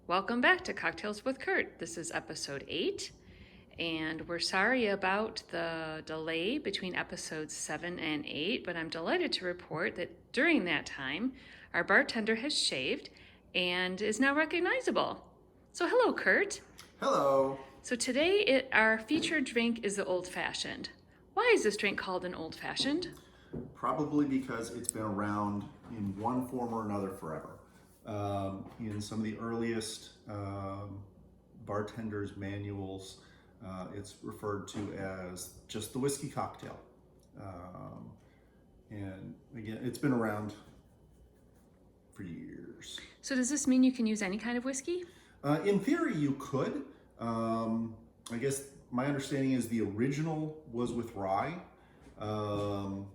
Welcome back to Cocktails with Kurt. This is episode 8, and we're sorry about the delay between episodes 7 and 8, but I'm delighted to report that during that time, our bartender has shaved and is now recognizable. So hello, Kurt. Hello. So today, our featured drink is the Old Fashioned. Why is this drink called an Old Fashioned? Probably because it's been around in one form or another forever. In some of the earliest bartenders' manuals, it's referred to as just the whiskey cocktail. And again, it's been around for years. So does this mean you can use any kind of whiskey? In theory, you could. I guess my understanding is the original was with rye. An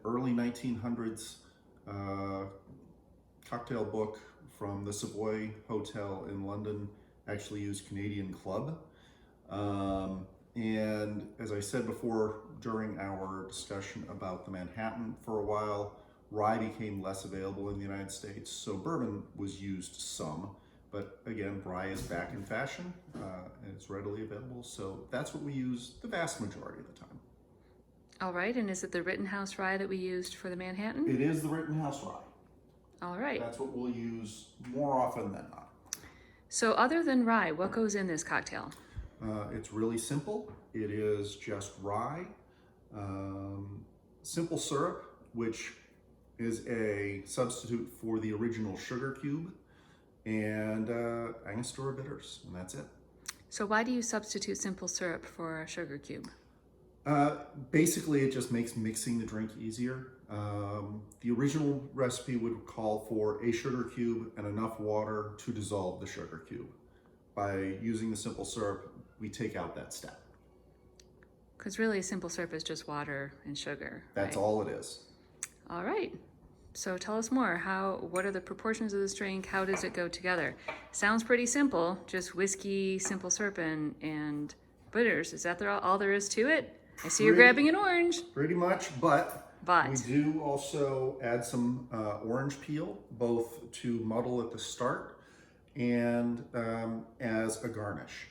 early 1900s cocktail book from the Savoy Hotel in London actually used Canadian Club. And as I said before, during our discussion about the Manhattan for a while, rye became less available in the United States, so bourbon was used some. But again, rye is back in fashion and it's readily available, so that's what we use the vast majority of the time. All right, and is it the Rittenhouse rye that we used for the Manhattan? It is the Rittenhouse rye. All right. That's what we'll use more often than not. So other than rye, what goes in this cocktail? It's really simple. It is just rye, simple syrup, which is a substitute for the original sugar cube, and Angostura bitters, and that's it. So why do you substitute simple syrup for a sugar cube? Basically, it just makes mixing the drink easier. The original recipe would call for a sugar cube and enough water to dissolve the sugar cube. By using the simple syrup, we take out that step. Because really, simple syrup is just water and sugar. That's right? all it is. All right. So tell us more. What are the proportions of this drink? How does it go together? Sounds pretty simple. Just whiskey, simple syrup, and bitters. Is that all there is to it? I see you're grabbing an orange. Pretty much, but we do also add some orange peel, both to muddle at the start and as a garnish.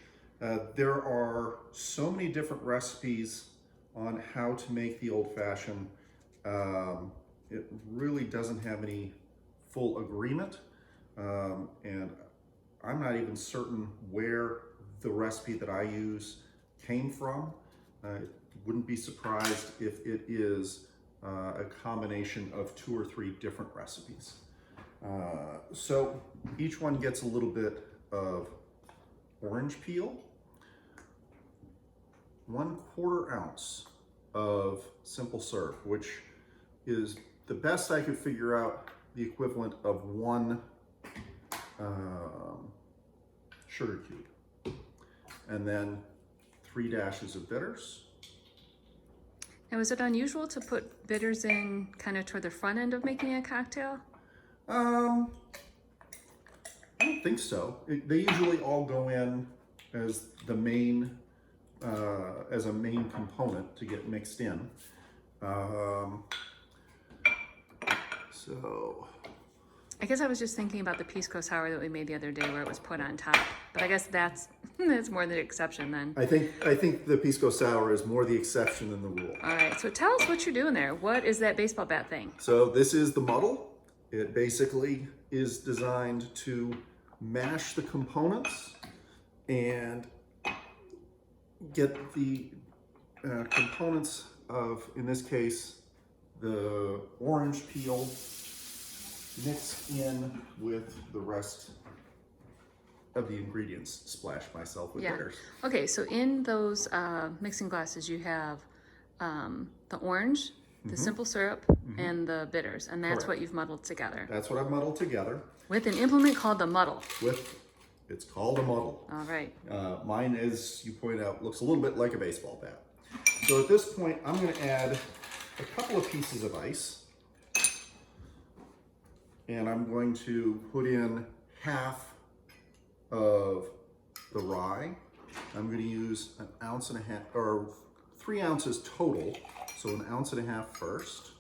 There are so many different recipes on how to make the Old Fashioned. It really doesn't have any full agreement, and I'm not even certain where the recipe that I use came from. Wouldn't be surprised if it is a combination of 2 or 3 different recipes. So each one gets a little bit of orange peel, 1/4 ounce of simple syrup, which is the best I could figure out the equivalent of 1 sugar cube, and then 3 dashes of bitters. Now, is it unusual to put bitters in kind of toward the front end of making a cocktail? I don't think so. They usually all go in as the main, as a main component to get mixed in. So I guess I was just thinking about the pisco sour that we made the other day where it was put on top. But I guess that's more the exception then. I think the pisco sour is more the exception than the rule. All right, so tell us what you're doing there. What is that baseball bat thing? So this is the Muddle. It basically is designed to mash the components and get the components of, in this case, the orange peel mixed in with the rest of the ingredients. Splash myself with bitters. Okay, so in those mixing glasses you have the orange, the simple syrup, and the bitters, and that's what you've muddled together. That's what I've muddled together. With an implement called the Muddle. It's called a muddle. All right. Mine, as you pointed out, looks a little bit like a baseball bat. So at this point, I'm going to add a couple of pieces of ice. And I'm going to put in half of the rye. I'm going to use 1.5 ounces, or 3 ounces total. So 1.5 ounces first.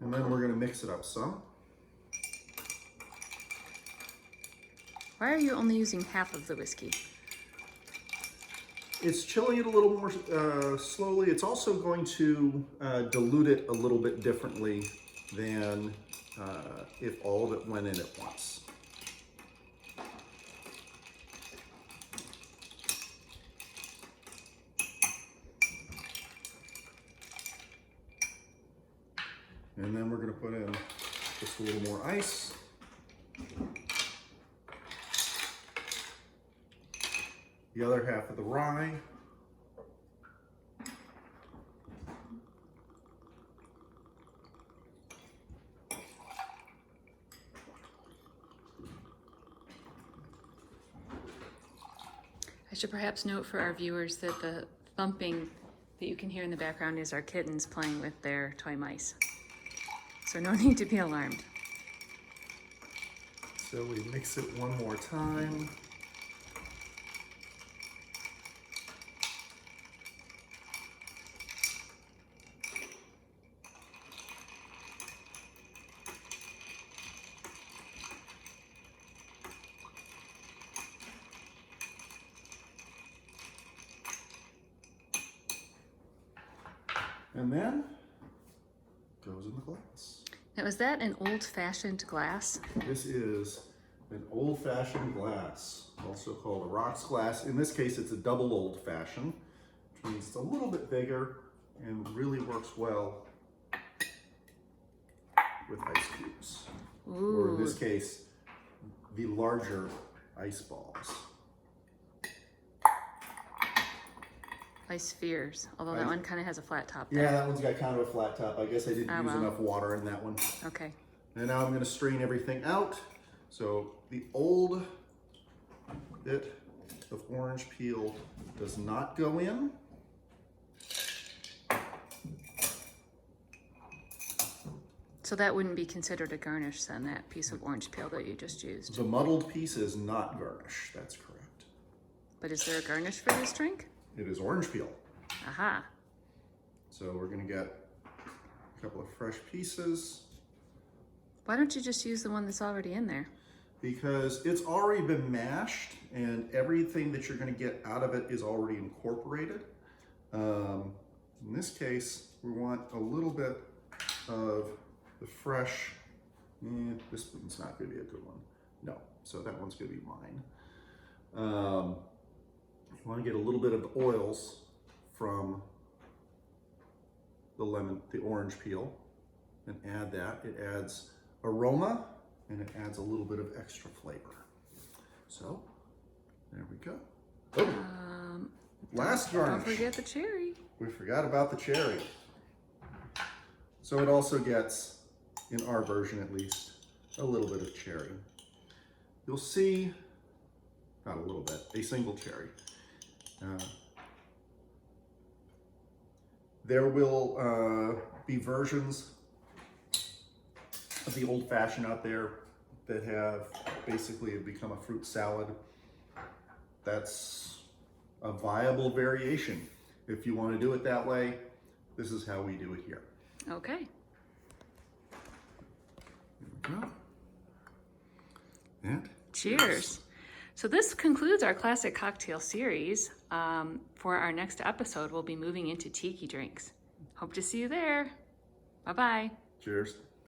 And then we're going to mix it up some. Why are you only using half of the whiskey? It's chilling it a little more slowly. It's also going to dilute it a little bit differently than if all of it went in at once. And then we're going to put in just a little more ice. The other half of the rye. I should perhaps note for our viewers that the thumping that you can hear in the background is our kittens playing with their toy mice. So no need to be alarmed. So we mix it one more time. And then goes in the glass. Now, is that an old-fashioned glass? This is an old-fashioned glass, also called a rocks glass. In this case, it's a double old-fashioned, which means it's a little bit bigger and really works well with ice cubes. Ooh. Or in this case, the larger ice balls. Ice spheres, although that one kind of has a flat top Yeah, there. that one's got kind of a flat top. I guess I didn't use enough water in that one. Okay. And now I'm going to strain everything out. So the old bit of orange peel does not go in. So that wouldn't be considered a garnish then, that piece of orange peel that you just used. The muddled piece is not garnish, that's correct. But is there a garnish for this drink? It is orange peel. Aha. So we're going to get a couple of fresh pieces. Why don't you just use the one that's already in there? Because it's already been mashed and everything that you're going to get out of it is already incorporated. In this case, we want a little bit of the fresh. This one's not going to be a good one. No, so that one's going to be mine. You want to get a little bit of the oils from the orange peel, and add that. It adds aroma and it adds a little bit of extra flavor. So there we go. Oh, last garnish. Don't forget the cherry. We forgot about the cherry. So it also gets, in our version at least, a little bit of cherry. You'll see, not a little bit, a single cherry. There will be versions of the old fashioned out there that have basically become a fruit salad. That's a viable variation. If you want to do it that way, this is how we do it here. Okay. There we go. And cheers. So this concludes our classic cocktail series. For our next episode, we'll be moving into tiki drinks. Hope to see you there. Bye-bye. Cheers.